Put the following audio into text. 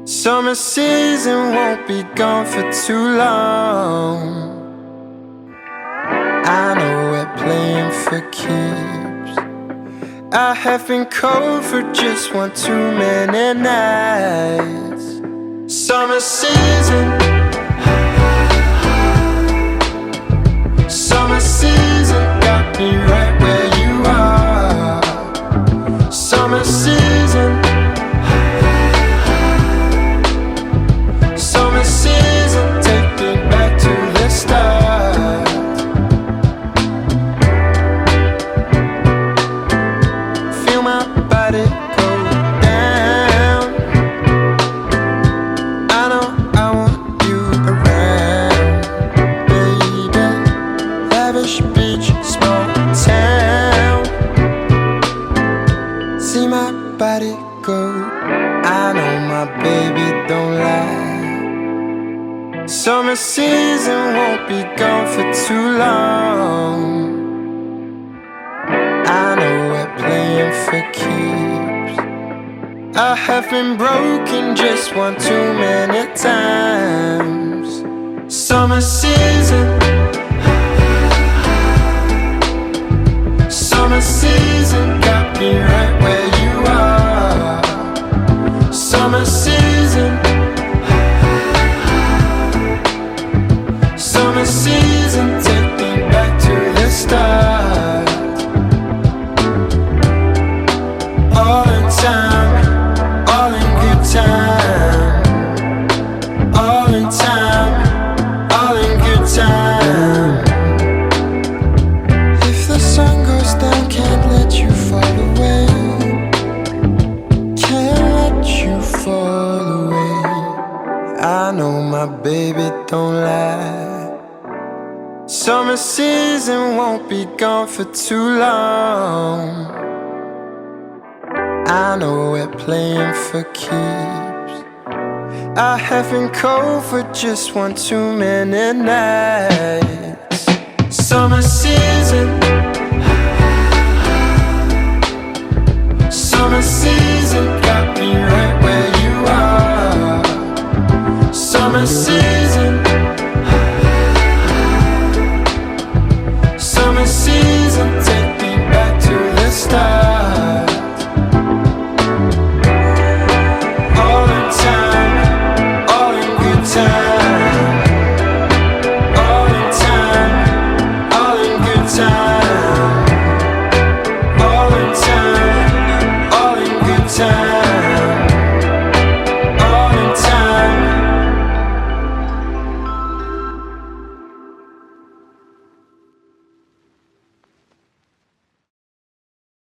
Summer season won't be gone for too long. I know we're playing for keeps. I have been cold for just one too many nights. Summer season, summer season got me right where you are. Summer season, summer season, take me back to the start. Feel my body go down. I know I want you around, baby. Lavish beach, small town. See my body go. I know my baby don't lie. Summer season won't be gone for too long. I know we're playing for keeps. I have been broken just one too many times. Summer season, summer season got me right where you are. Summer season, summer season, take me back to the start. All in time, all in good time. All in time, all in good time. If the sun goes down, can't let you fall away. Can't let you fall away. I know my baby don't lie. Summer season won't be gone for too long. I know we're playing for keeps. I have been cold for just one too many nights. Summer season, summer season got